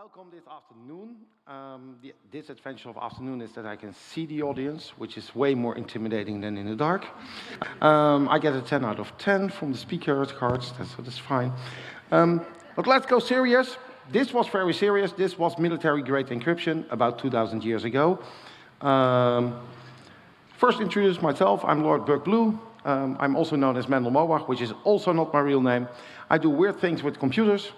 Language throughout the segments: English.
welcome this afternoon. The disadvantage of afternoon is that I can see the audience, which is way more intimidating than in the dark. I get a 10 out of 10 from the speaker cards, so that's fine. But let's go serious. This was very serious. This was military-grade encryption about 2,000 years ago. First introduce myself. I'm Lord Buck Blue. I'm also known as Mendel Mobach, which is also not my real name. I do weird things with computers.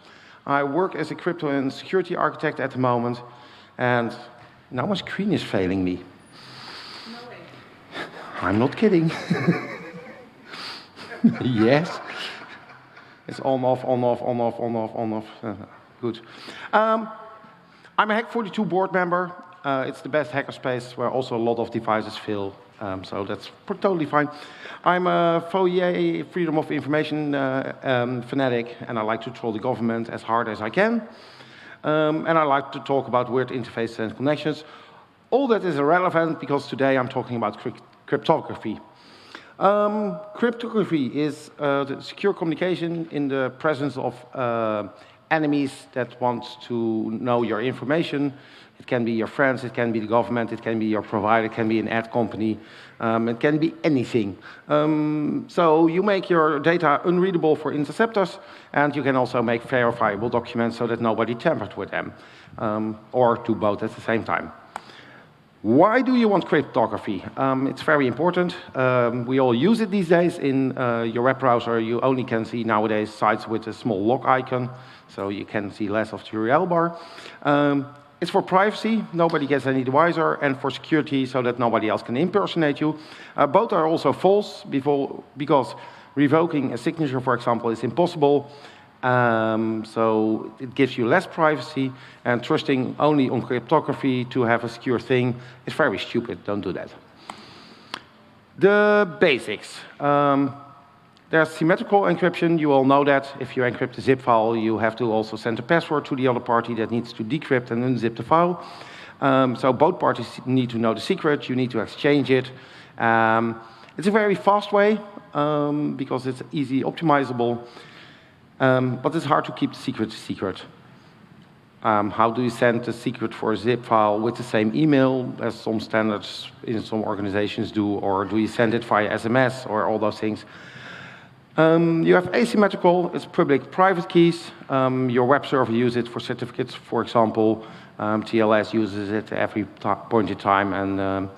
I work as a crypto and security architect at the moment, and now my screen is failing me. No way. I'm not kidding. Yes. It's on, off, on, off, on, off, on, off, on, off. Good. I'm a Hack42 board member. It's the best hackerspace where also a lot of devices fail. So that's totally fine. I'm a FOIA, Freedom of Information fanatic, and I like to troll the government as hard as I can. And I like to talk about weird interfaces and connections. All that is irrelevant because today I'm talking about cryptography. Cryptography is the secure communication in the presence of enemies that want to know your information. It can be your friends, it can be the government, it can be your provider, it can be an ad company, it can be anything. So you make your data unreadable for interceptors, and you can also make verifiable documents so that nobody tampered with them, or do both at the same time. Why do you want cryptography? It's very important. We all use it these days. In your web browser, you only can see nowadays sites with a small lock icon, so you can see less of the URL bar. It's for privacy, nobody gets any wiser, and for security, so that nobody else can impersonate you. Both are also false, because revoking a signature, for example, is impossible. So it gives you less privacy, and trusting only on cryptography to have a secure thing is very stupid. Don't do that. The basics. There's symmetrical encryption. You all know that. If you encrypt a zip file, you have to also send a password to the other party that needs to decrypt and unzip the file. So both parties need to know the secret. You need to exchange it. It's a very fast way because it's easy optimizable. But it's hard to keep the secret secret. How do you send the secret for a zip file with the same email as some standards in some organizations do, or do you send it via SMS or all those things? You have asymmetrical, it's public-private keys. Your web server uses it for certificates, for example. TLS uses it at every point in time, and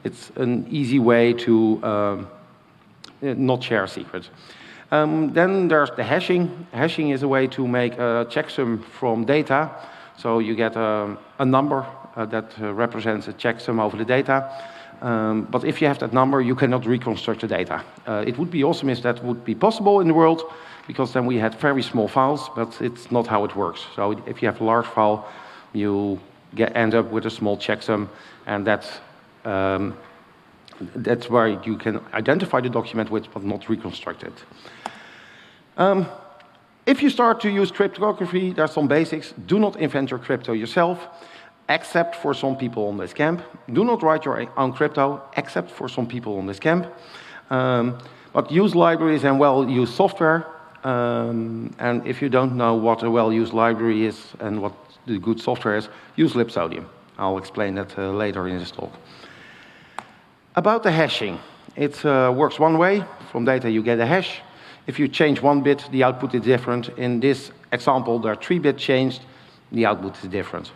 it's an easy way to not share a secret. Then there's the hashing. Hashing is a way to make a checksum from data. So you get a number that represents a checksum over the data. But if you have that number, you cannot reconstruct the data. It would be awesome if that would be possible in the world, because then we had very small files, but it's not how it works. So if you have a large file, you end up with a small checksum, and that's where you can identify the document with, but not reconstruct it. If you start to use cryptography, there's some basics. Do not invent your crypto yourself, except for some people on this camp. Do not write your own crypto, except for some people on this camp. But use libraries and well-used software. And if you don't know what a well-used library is and what the good software is, use Libsodium. I'll explain that later in this talk. About the hashing. It works one way. From data you get a hash. If you change one bit, the output is different. In this example, there are 3 bits changed. The output is different.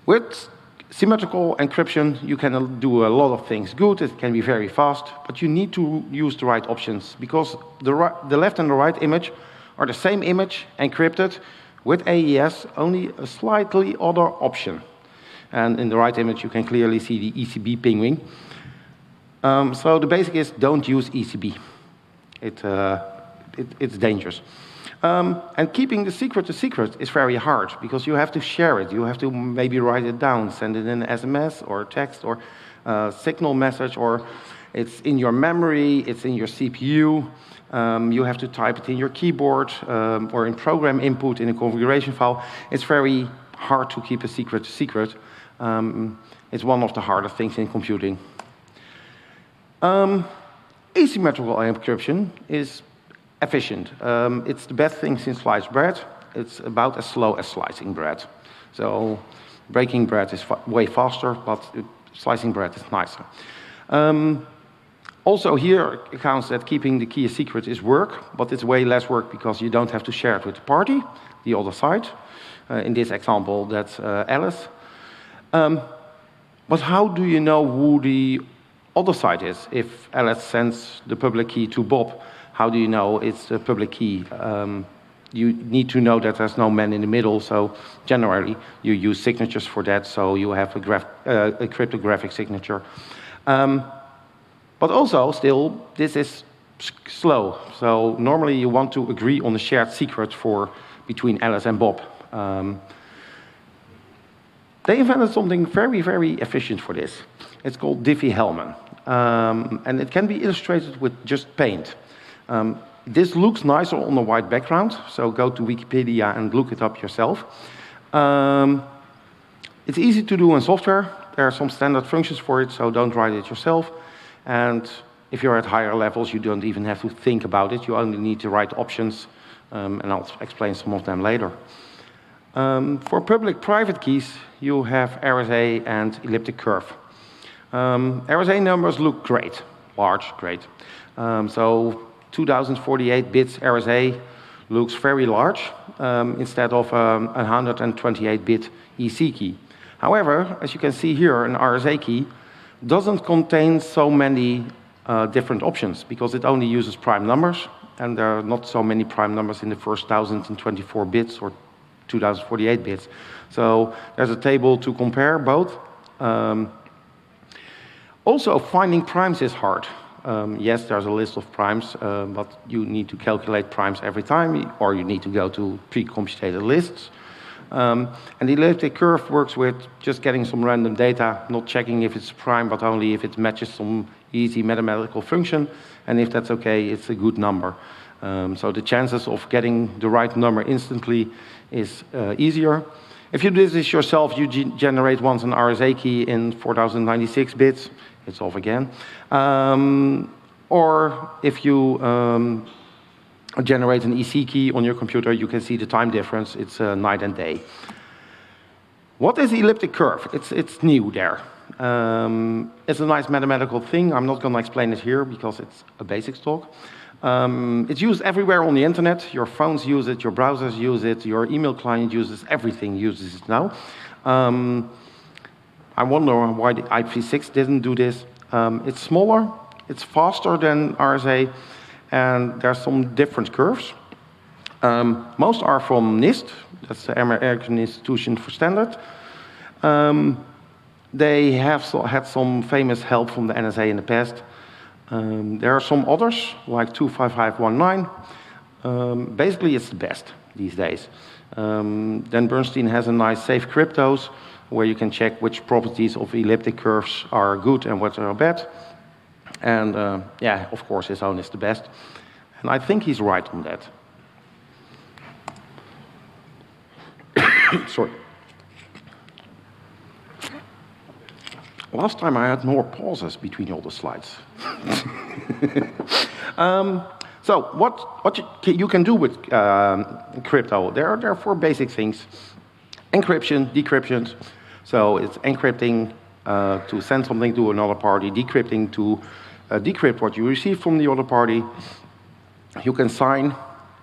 With symmetrical encryption, you can do a lot of things good. It can be very fast, but you need to use the right options, because the left and the right image are the same image encrypted with AES, only a slightly other option. And in the right image, you can clearly see the ECB pinging. So the basic is don't use ECB. It's dangerous. And keeping the secret is very hard, because you have to share it. You have to maybe write it down, send it in an SMS or text or signal message, or it's in your memory, it's in your CPU. You have to type it in your keyboard or in program input in a configuration file. It's very hard to keep a secret secret. It's one of the hardest things in computing. Asymmetrical encryption is efficient. It's the best thing since sliced bread. It's about as slow as slicing bread. So breaking bread is way faster, but slicing bread is nicer. Also here it counts that keeping the key a secret is work, but it's way less work because you don't have to share it with the party, the other side. In this example, that's Alice. But how do you know who the other side is? If Alice sends the public key to Bob, how do you know it's the public key? You need to know that there's no man in the middle, so generally you use signatures for that, so you have a cryptographic signature. But also, still, this is slow. So normally you want to agree on a shared secret between Alice and Bob. They invented something very, very efficient for this. It's called Diffie-Hellman. And it can be illustrated with just paint. This looks nicer on a white background, so go to Wikipedia and look it up yourself. It's easy to do in software. There are some standard functions for it, so don't write it yourself. And if you're at higher levels, you don't even have to think about it. You only need to write options, and I'll explain some of them later. For public-private keys, you have RSA and elliptic curve. RSA numbers look great, large, great. So 2048 bits RSA looks very large instead of a 128-bit EC key. However, as you can see here, an RSA key doesn't contain so many different options because it only uses prime numbers, and there are not so many prime numbers in the first 1024 bits or 2048 bits. So there's a table to compare both. Also, finding primes is hard. Yes, there's a list of primes, but you need to calculate primes every time, or you need to go to pre-computated lists. And the elliptic curve works with just getting some random data, not checking if it's prime, but only if it matches some easy mathematical function. And if that's okay, it's a good number. So the chances of getting the right number instantly is easier. If you do this yourself, you generate once an RSA key in 4096 bits. It's off again. Or if you generate an EC key on your computer, you can see the time difference. It's night and day. What is elliptic curve? It's new there. It's a nice mathematical thing. I'm not going to explain it here because it's a basics talk. It's used everywhere on the internet. Your phones use it, your browsers use it, your email client uses it, everything uses it now. I wonder why the IP6 didn't do this. It's smaller, it's faster than RSA, and there's some different curves. Most are from NIST, that's the American Institution for Standard. They have had some famous help from the NSA in the past. There are some others, like 25519. Basically, it's the best these days. Then Bernstein has a nice safe cryptos, where you can check which properties of elliptic curves are good and what are bad. And yeah, of course, his own is the best. And I think he's right on that. Sorry. Last time I had more pauses between all the slides. So what you can do with crypto, there are 4 basic things. Encryption, decryption. So it's encrypting to send something to another party, decrypting to decrypt what you receive from the other party. You can sign,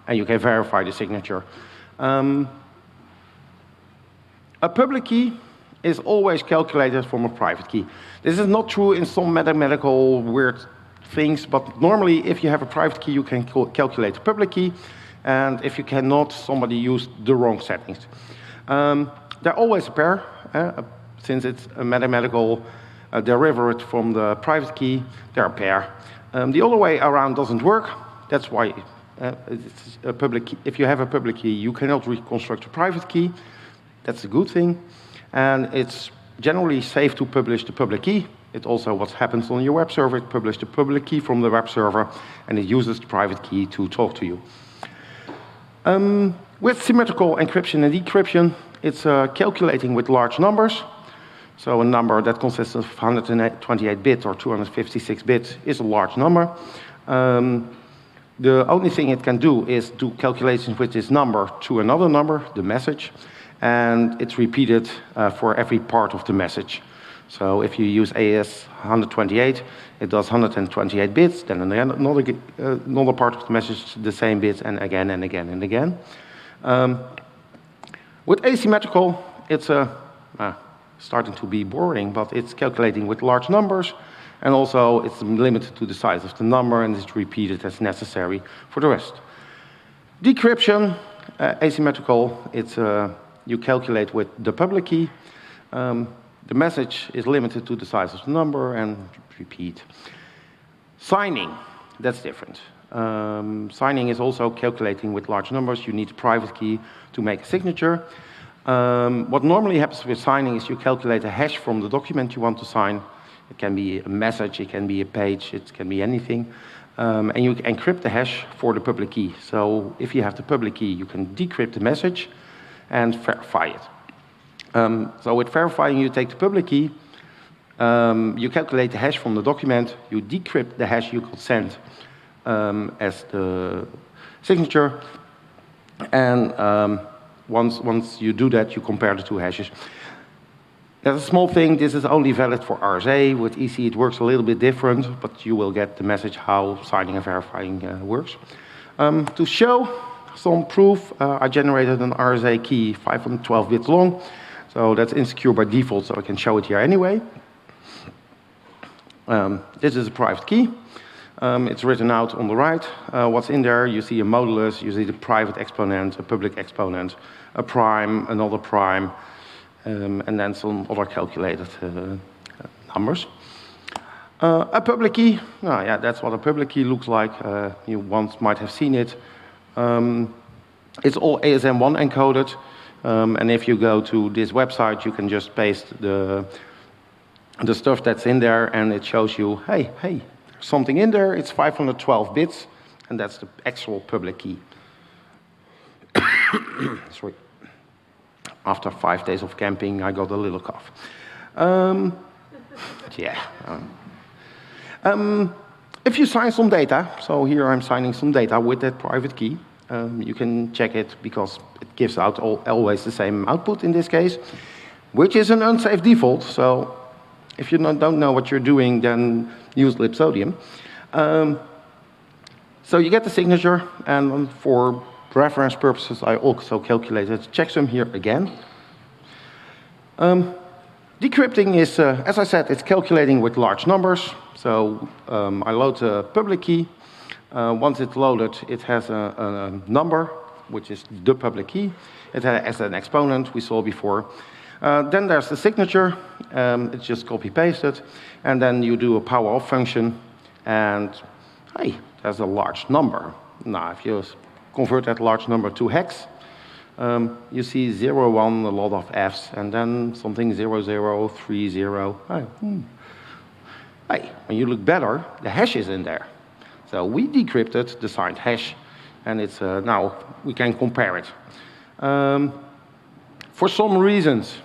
and you can verify the signature. A public key is always calculated from a private key. This is not true in some mathematical weird things, but normally if you have a private key, you can calculate the public key, and if you cannot, somebody used the wrong settings. They're always a pair, since it's a mathematical derivative from the private key, they're a pair. The other way around doesn't work. That's why it's a public key. If you have a public key, you cannot reconstruct a private key. That's a good thing. And it's generally safe to publish the public key. It's also what happens on your web server. It publishes the public key from the web server, and it uses the private key to talk to you. With symmetrical encryption and decryption, it's calculating with large numbers. So a number that consists of 128 bits or 256 bits is a large number. The only thing it can do is do calculations with this number to another number, the message, and it's repeated for every part of the message. So if you use AES-128, it does 128 bits, then another part of the message, the same bits, and again and again and again. With asymmetrical, it's starting to be boring, but it's calculating with large numbers, and also it's limited to the size of the number, and it's repeated as necessary for the rest. Decryption, asymmetrical, it's you calculate with the public key. The message is limited to the size of the number and repeat. Signing, that's different. Signing is also calculating with large numbers. You need a private key to make a signature. What normally happens with signing is you calculate a hash from the document you want to sign. It can be a message, it can be a page, it can be anything. And you encrypt the hash for the public key. So if you have the public key, you can decrypt the message and verify it. So with verifying, you take the public key, you calculate the hash from the document, you decrypt the hash you could send as the signature, and once you do that, you compare the two hashes. There's a small thing, this is only valid for RSA. With EC it works a little bit different, but you will get the message how signing and verifying works. To show some proof, I generated an RSA key 512 bits long. So that's insecure by default, so I can show it here anyway. This is a private key. It's written out on the right. What's in there, you see a modulus, you see the private exponent, a public exponent, a prime, another prime, and then some other calculated numbers. A public key, yeah, that's what a public key looks like. You once might have seen it. It's all ASM1 encoded. And if you go to this website, you can just paste the stuff that's in there, and it shows you, hey, there's something in there. It's 512 bits, and that's the actual public key. Sorry. After 5 days of camping, I got a little cough. Yeah. If you sign some data, so here I'm signing some data with that private key. You can check it because it gives out always the same output in this case, which is an unsafe default. So if you don't know what you're doing, then use libsodium. So you get the signature, and for reference purposes, I also calculated checksum here again. Decrypting is, as I said, it's calculating with large numbers. So I load the public key. Once it's loaded, it has a number, which is the public key. It has an exponent we saw before. Then there's the signature. It's just copy-pasted. And then you do a power-off function. And, hey, there's a large number. Now, if you convert that large number to hex, you see 0, 1, a lot of Fs, and then something 0, 0, 3, 0. Hey, when you look better, the hash is in there. So we decrypted the signed hash, and it's now we can compare it. For some reasons,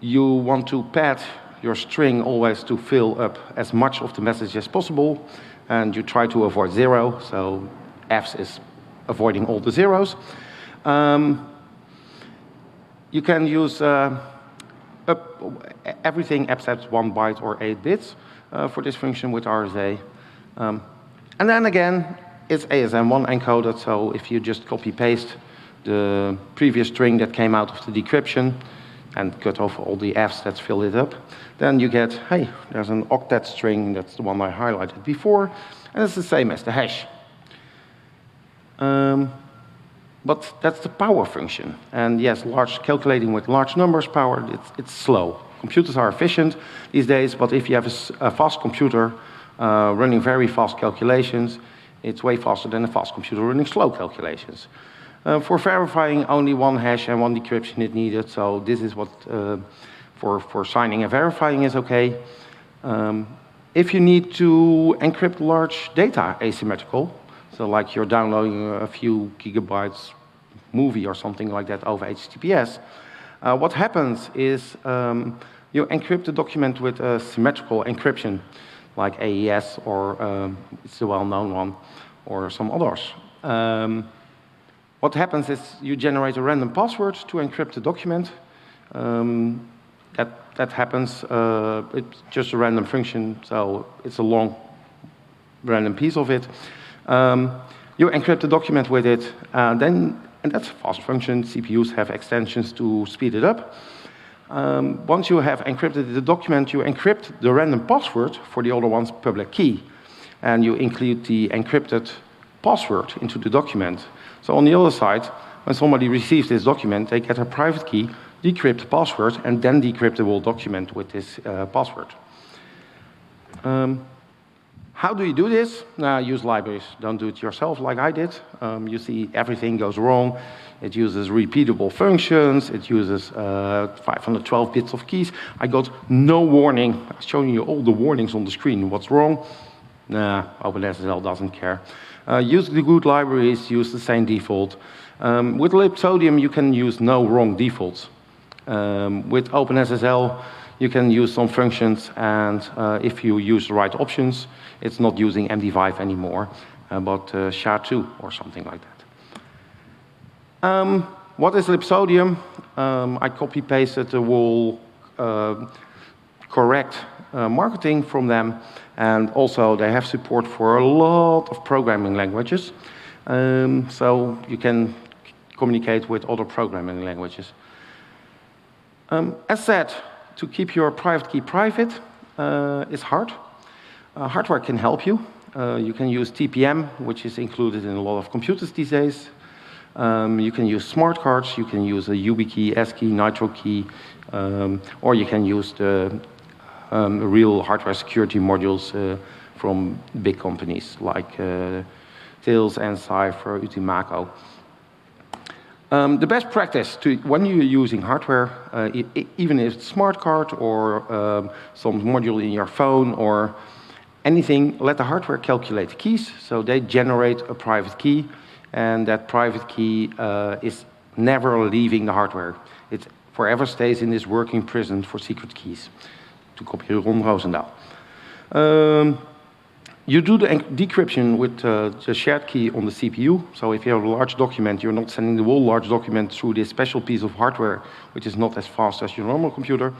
you want to pad your string always to fill up as much of the message as possible, and you try to avoid 0, so Fs is avoiding all the zeros. You can use everything except 1 byte or 8 bits for this function with RSA. And then again, it's ASM1 encoded, so if you just copy-paste the previous string that came out of the decryption and cut off all the Fs that fill it up, then you get, hey, there's an octet string, that's the one I highlighted before, and it's the same as the hash. But that's the power function. And yes, calculating with large numbers power, it's slow. Computers are efficient these days, but if you have a fast computer running very fast calculations, it's way faster than a fast computer running slow calculations. For verifying, only 1 hash and 1 decryption is needed, so this is what for signing and verifying is okay. If you need to encrypt large data asymmetrical, so like you're downloading a few gigabytes movie or something like that over HTTPS, what happens is you encrypt the document with a symmetrical encryption. like AES, or it's the well-known one, or some others. What happens is you generate a random password to encrypt the document. That happens, it's just a random function, so it's a long random piece of it. You encrypt the document with it, and that's a fast function. CPUs have extensions to speed it up. Once you have encrypted the document, you encrypt the random password for the other one's public key, and you include the encrypted password into the document. So on the other side, when somebody receives this document, they get a private key, decrypt the password, and then decrypt the whole document with this password. How do you do this? Use libraries. Don't do it yourself like I did. You see everything goes wrong. It uses repeatable functions. It uses 512 bits of keys. I got no warning. I'm showing you all the warnings on the screen. What's wrong? OpenSSL doesn't care. Use the good libraries. Use the same default. With libsodium, you can use no wrong defaults. With OpenSSL, you can use some functions, and if you use the right options, it's not using MD5 anymore, but SHA-2 or something like that. What is libsodium? I copy-pasted the whole correct marketing from them, and also they have support for a lot of programming languages, so you can communicate with other programming languages. As said, to keep your private key private is hard. Hardware can help you. You can use TPM, which is included in a lot of computers these days. You can use smart cards. You can use a YubiKey, ASCII, Nitro key, or you can use the real hardware security modules from big companies like Tails, Encipher, Utimaco. The best practice when you're using hardware, even if it's a smart card or some module in your phone or anything, let the hardware calculate the keys. So they generate a private key, and that private key is never leaving the hardware. It forever stays in this working prison for secret keys, to copy Ron Roosendaal. You do the decryption with the shared key on the CPU. So if you have a large document, you're not sending the whole large document through this special piece of hardware, which is not as fast as your normal computer.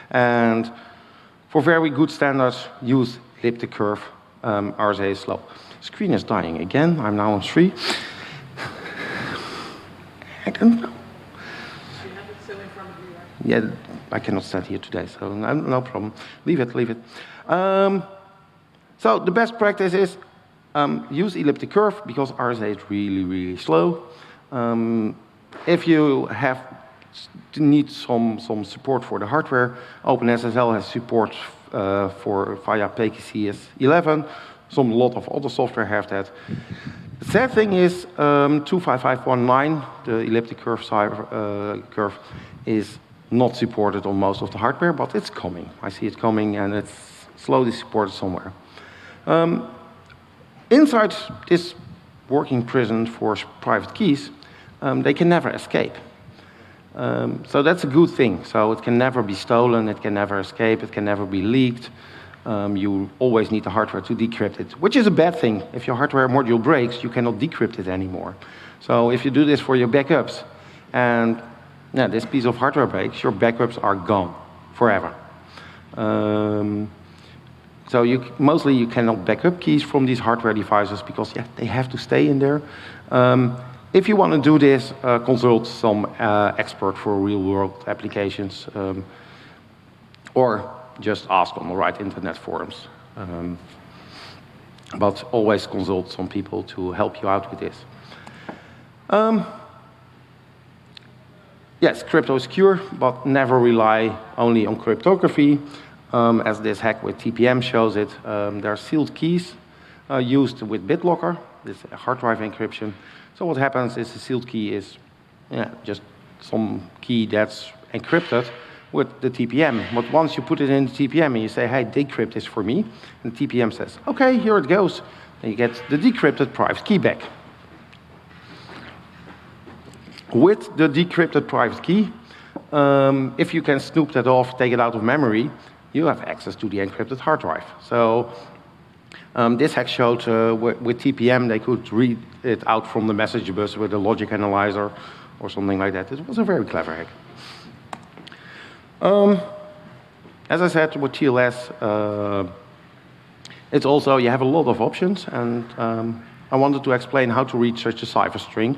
And for very good standards, use decrypt. RSA is slow. Screen is dying again. I'm now on 3. I don't know. You have it still in front of you, right? Yeah, I cannot stand here today, so no problem. Leave it. So the best practice is use elliptic curve because RSA is really, really slow. If you need some support for the hardware, OpenSSL has support via PKCS11. A lot of other software have that. The sad thing is 25519, the elliptic curve curve, is not supported on most of the hardware, but it's coming. I see it coming, and it's slowly supported somewhere. Inside this working prison for private keys, they can never escape. So that's a good thing. So it can never be stolen, it can never escape, it can never be leaked. You always need the hardware to decrypt it, which is a bad thing. If your hardware module breaks, you cannot decrypt it anymore. So if you do this for your backups, and this piece of hardware breaks, your backups are gone forever. So mostly you cannot back up keys from these hardware devices because they have to stay in there. If you want to do this, consult some expert for real-world applications, or just ask on the right internet forums. But always consult some people to help you out with this. Yes, crypto is secure, but never rely only on cryptography. As this hack with TPM shows it, there are sealed keys used with BitLocker, this hard drive encryption. So what happens is the sealed key is just some key that's encrypted with the TPM. But once you put it in the TPM and you say, hey, decrypt this for me, and the TPM says, okay, here it goes. Then you get the decrypted private key back. With the decrypted private key, if you can snoop that off, take it out of memory, you have access to the encrypted hard drive. So this hack showed with TPM they could read it out from the message bus with a logic analyzer or something like that. It was a very clever hack. As I said, with TLS, it's also, you have a lot of options, and I wanted to explain how to read such a cipher string.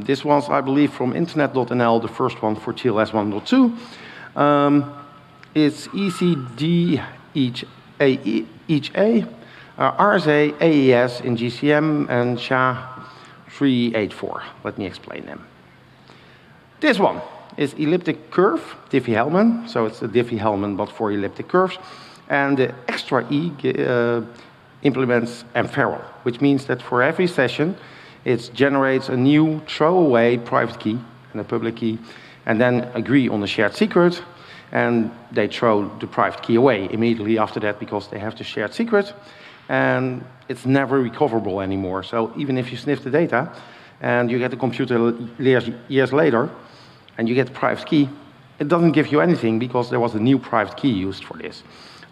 This was, I believe, from internet.nl, the first one for TLS 1.2. It's ECD each A, RSA, AES in GCM, and SHA-384. Let me explain them. This one is elliptic curve, Diffie-Hellman. So it's a Diffie-Hellman, but for elliptic curves. And the extra E implements Amferrel, which means that for every session, it generates a new throwaway private key and a public key, and then agree on a shared secret, and they throw the private key away immediately after that because they have the shared secret, and it's never recoverable anymore. So even if you sniff the data and you get the computer years later and you get the private key, it doesn't give you anything because there was a new private key used for this.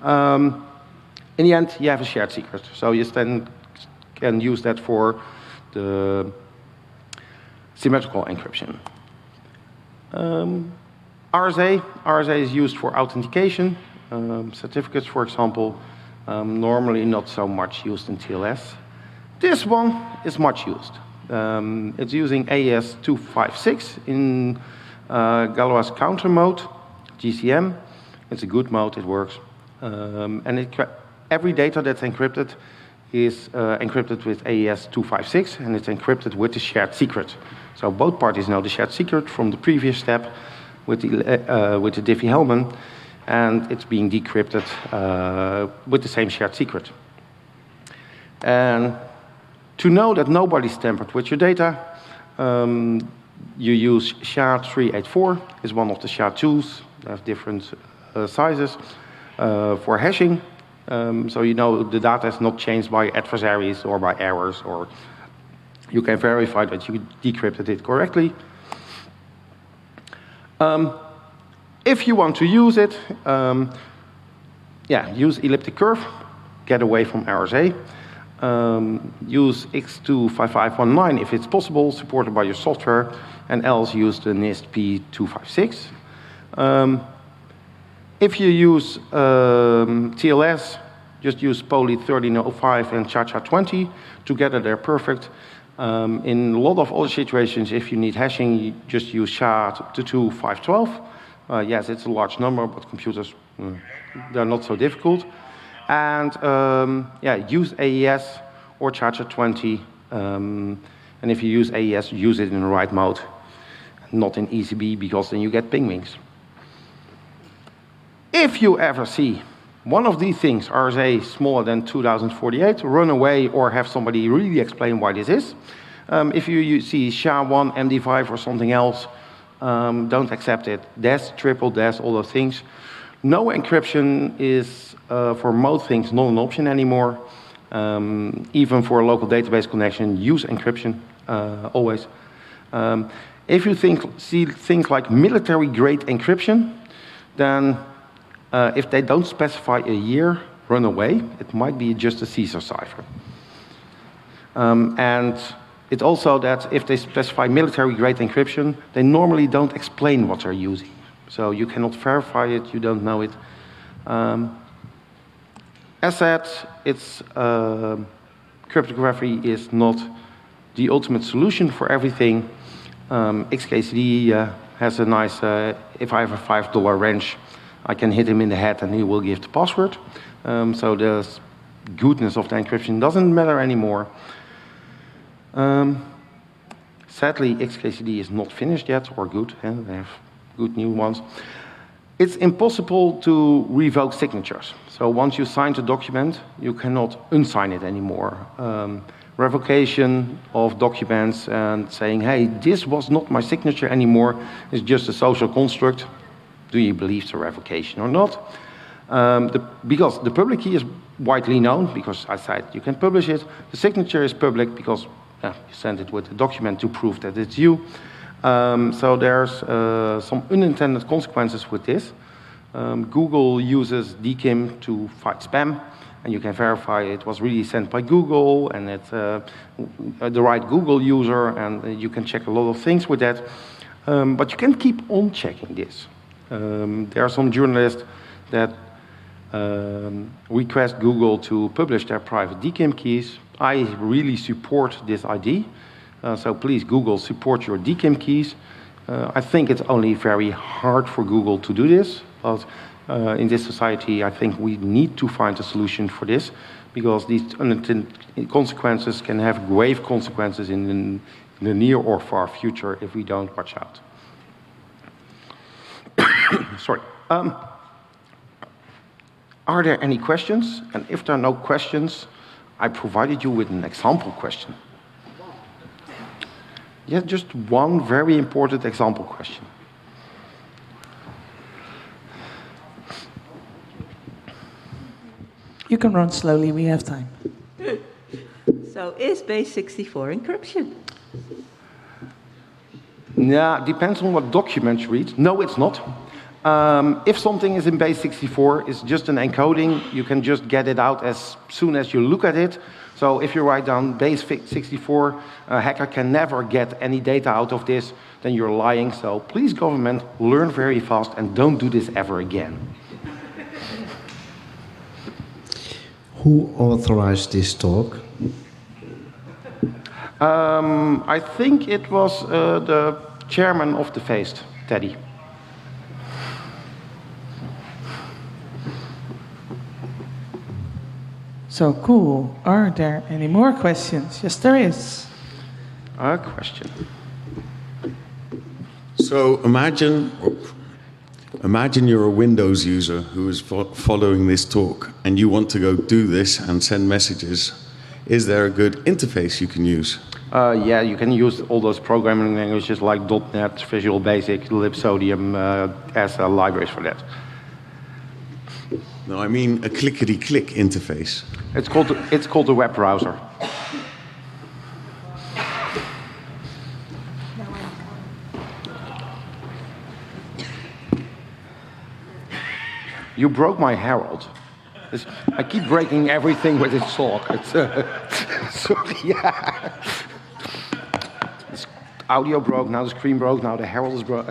In the end, you have a shared secret, so you then can use that for the symmetrical encryption. RSA is used for authentication, certificates, for example, normally not so much used in TLS. This one is much used. It's using AES 256 in Galois counter mode, GCM. It's a good mode, it works. And every data that's encrypted is encrypted with AES 256, and it's encrypted with the shared secret. So both parties know the shared secret from the previous step with the Diffie-Hellman, and it's being decrypted with the same shared secret. And to know that nobody's tampered with your data, you use SHA-384. It's one of the SHA-2s. They have different sizes for hashing. So you know the data is not changed by adversaries or by errors, or you can verify that you decrypted it correctly. If you want to use it, use elliptic curve, get away from RSA. Use X25519 if it's possible, supported by your software, and else use the NIST P256. If you use TLS, just use Poly 1305 and Cha-Cha-20. Together they're perfect. In a lot of other situations, if you need hashing, you just use SHA-22512. Yes, it's a large number, but computers, they're not so difficult. And use AES or Cha-Cha-20. And if you use AES, use it in the right mode, not in ECB, because then you get ping wings. If you ever see one of these things, RSA smaller than 2048, run away or have somebody really explain why this is. If you see SHA-1, MD5 or something else, don't accept it. DES, triple DES, all those things. No encryption is, for most things, not an option anymore. Even for a local database connection, use encryption, always. If you see things like military-grade encryption, then if they don't specify a year, run away. It might be just a Caesar cipher. And it's also that if they specify military-grade encryption, they normally don't explain what they're using. So you cannot verify it, you don't know it. As said, cryptography is not the ultimate solution for everything. XKCD has a nice, if I have a $5 wrench, I can hit him in the head and he will give the password. So the goodness of the encryption doesn't matter anymore. Sadly, XKCD is not finished yet, or good, they have good new ones. It's impossible to revoke signatures. So once you signed a document, you cannot unsign it anymore. Revocation of documents and saying, hey, this was not my signature anymore, is just a social construct. Do you believe the revocation or not? Because the public key is widely known, because I said you can publish it. The signature is public because you send it with a document to prove that it's you. So there's some unintended consequences with this. Google uses DKIM to fight spam, and you can verify it was really sent by Google and it's the right Google user, and you can check a lot of things with that. But you can keep on checking this. There are some journalists that request Google to publish their private DKIM keys. I really support this idea. So please, Google, support your DKIM keys. I think it's only very hard for Google to do this, but in this society, I think we need to find a solution for this, because these unintended consequences can have grave consequences in the near or far future if we don't watch out. Sorry. Are there any questions? And if there are no questions, I provided you with an example question. Yeah, just one very important example question. You can run slowly, we have time. So is base 64 encryption? Yeah, depends on what document you read. No, it's not. If something is in base 64, it's just an encoding. You can just get it out as soon as you look at it. So if you write down base 64, a hacker can never get any data out of this, then you're lying. So please, government, learn very fast and don't do this ever again. Who authorized this talk? I think it was the chairman of the feest, Teddy. So cool. Are there any more questions? Yes, there is. A question. So imagine you're a Windows user who is following this talk and you want to go do this and send messages. Is there a good interface you can use? Yeah, you can use all those programming languages like .NET, Visual Basic, Libsodium as libraries for that. No, I mean a clickety-click interface. It's called a web browser. You broke my Herald. I keep breaking everything with its talk. Sorry, yeah. This audio broke, now the screen broke, now the Herald is broke.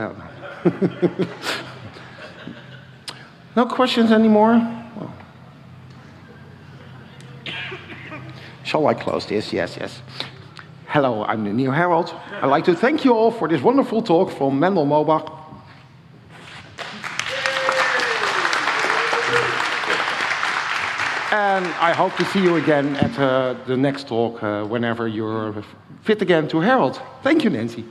No questions anymore? Well. Shall I close this? Yes, yes. Hello, I'm the New Herald. I'd like to thank you all for this wonderful talk from Mendel Mobach. And I hope to see you again at the next talk whenever you're fit again to Herald. Thank you, Nancy.